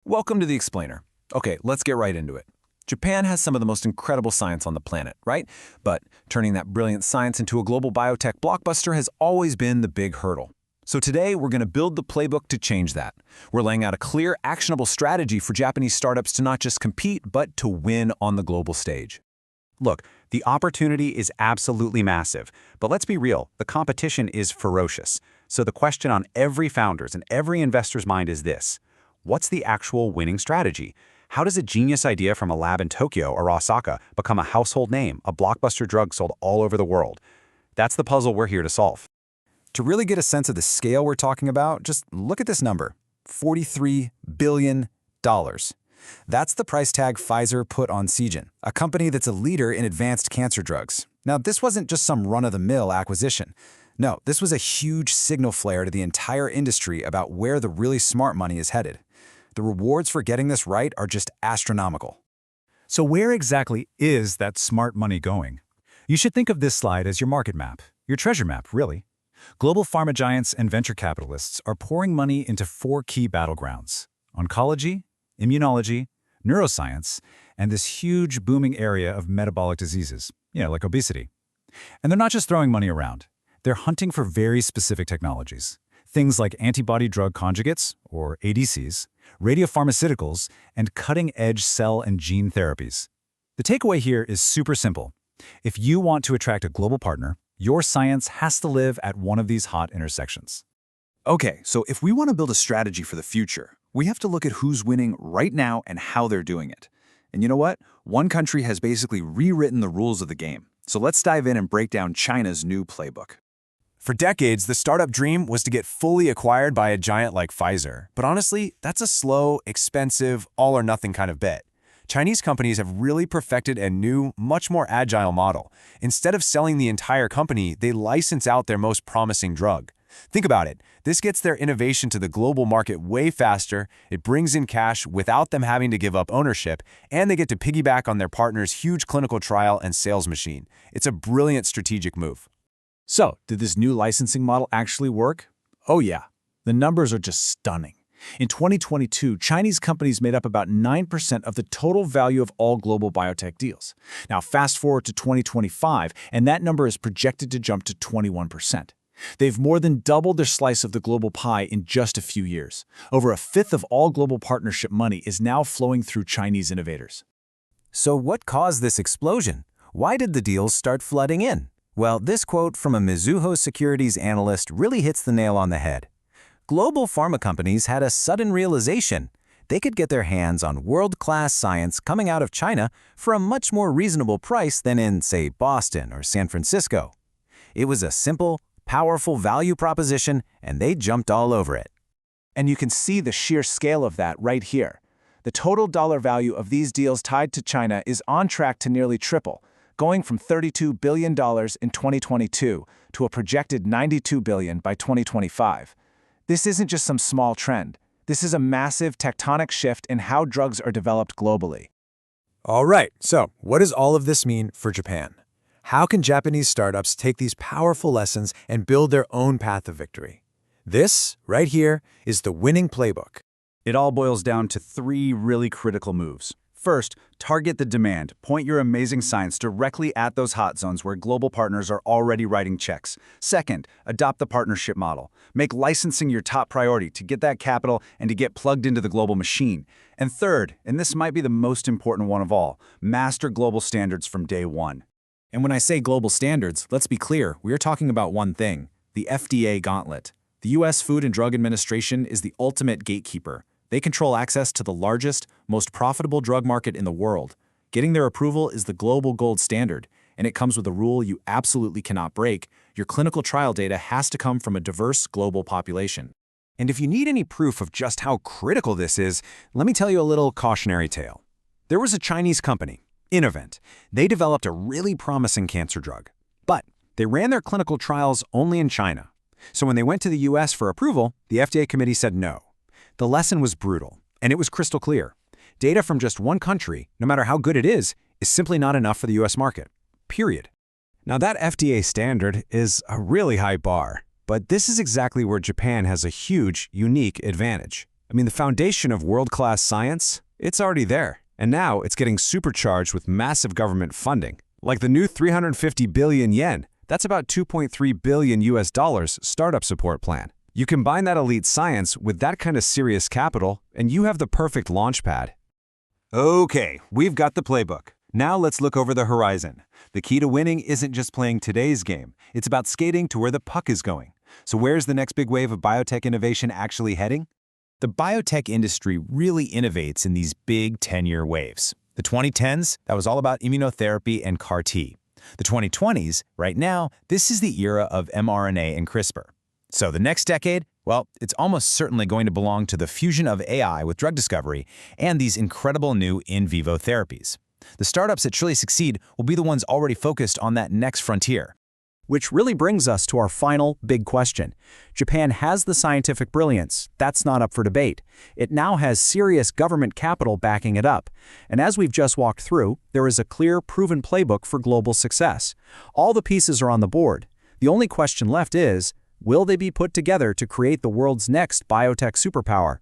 Welcome to the Explainer. Okay, let's get right into it. Japan has some of the most incredible science on the planet, right? But turning that brilliant science into a global biotech blockbuster has always been the big hurdle. So today, we're going to build the playbook to change that. We're laying out a clear, actionable strategy for Japanese startups to not just compete, but to win on the global stage. Look, the opportunity is absolutely massive, but let's be real, the competition is ferocious. So the question on every founder's and every investor's mind is this: what's the actual winning strategy? How does a genius idea from a lab in Tokyo or Osaka become a household name, a blockbuster drug sold all over the world? That's the puzzle we're here to solve. To really get a sense of the scale we're talking about, just look at this number, $43 billion. That's the price tag Pfizer put on Seagen, a company that's a leader in advanced cancer drugs. Now, this wasn't just some run-of-the-mill acquisition. No, this was a huge signal flare to the entire industry about where the really smart money is headed. The rewards for getting this right are just astronomical. So where exactly is that smart money going? You should think of this slide as your market map, your treasure map, really. Global pharma giants and venture capitalists are pouring money into four key battlegrounds: oncology, immunology, neuroscience, and this huge booming area of metabolic diseases, like obesity. And they're not just throwing money around. They're hunting for very specific technologies. Things like antibody-drug conjugates, or ADCs, radiopharmaceuticals, and cutting-edge cell and gene therapies. The takeaway here is super simple. If you want to attract a global partner, your science has to live at one of these hot intersections. Okay, so if we want to build a strategy for the future, we have to look at who's winning right now and how they're doing it. And you know what? One country has basically rewritten the rules of the game. So let's dive in and break down China's new playbook. For decades, the startup dream was to get fully acquired by a giant like Pfizer. But honestly, that's a slow, expensive, all-or-nothing kind of bet. Chinese companies have really perfected a new, much more agile model. Instead of selling the entire company, they license out their most promising drug. Think about it. This gets their innovation to the global market way faster, it brings in cash without them having to give up ownership, and they get to piggyback on their partner's huge clinical trial and sales machine. It's a brilliant strategic move. So, did this new licensing model actually work? Oh yeah, the numbers are just stunning. In 2022, Chinese companies made up about 9% of the total value of all global biotech deals. Now fast forward to 2025, and that number is projected to jump to 21%. They've more than doubled their slice of the global pie in just a few years. Over a fifth of all global partnership money is now flowing through Chinese innovators. So what caused this explosion? Why did the deals start flooding in? Well, this quote from a Mizuho Securities analyst really hits the nail on the head. Global pharma companies had a sudden realization. They could get their hands on world-class science coming out of China for a much more reasonable price than in, say, Boston or San Francisco. It was a simple, powerful value proposition, and they jumped all over it. And you can see the sheer scale of that right here. The total dollar value of these deals tied to China is on track to nearly triple, going from $32 billion in 2022 to a projected $92 billion by 2025. This isn't just some small trend. This is a massive tectonic shift in how drugs are developed globally. All right, so what does all of this mean for Japan? How can Japanese startups take these powerful lessons and build their own path of victory? This, right here, is the winning playbook. It all boils down to three really critical moves. First, target the demand. Point your amazing science directly at those hot zones where global partners are already writing checks. Second, adopt the partnership model. Make licensing your top priority to get that capital and to get plugged into the global machine. And third, and this might be the most important one of all, master global standards from day one. And when I say global standards, let's be clear, we're talking about one thing: the FDA gauntlet. The U.S. Food and Drug Administration is the ultimate gatekeeper. They control access to the largest, most profitable drug market in the world. Getting their approval is the global gold standard, and it comes with a rule you absolutely cannot break. Your clinical trial data has to come from a diverse global population. And if you need any proof of just how critical this is, let me tell you a little cautionary tale. There was a Chinese company, Innovent. They developed a really promising cancer drug, but they ran their clinical trials only in China. So when they went to the US for approval, the FDA committee said no. The lesson was brutal, and it was crystal clear. Data from just one country, no matter how good it is simply not enough for the US market. Period. Now that FDA standard is a really high bar, but this is exactly where Japan has a huge, unique advantage. I mean, the foundation of world-class science, it's already there. And now it's getting supercharged with massive government funding. Like the new 350 billion yen, that's about $2.3 billion startup support plan. You combine that elite science with that kind of serious capital, and you have the perfect launch pad. Okay, we've got the playbook. Now let's look over the horizon. The key to winning isn't just playing today's game. It's about skating to where the puck is going. So where's the next big wave of biotech innovation actually heading? The biotech industry really innovates in these big 10-year waves. The 2010s, that was all about immunotherapy and CAR-T. The 2020s, right now, this is the era of mRNA and CRISPR. So the next decade, well, it's almost certainly going to belong to the fusion of AI with drug discovery and these incredible new in vivo therapies. The startups that truly succeed will be the ones already focused on that next frontier. Which really brings us to our final big question. Japan has the scientific brilliance. That's not up for debate. It now has serious government capital backing it up. And as we've just walked through, there is a clear, proven playbook for global success. All the pieces are on the board. The only question left is, will they be put together to create the world's next biotech superpower?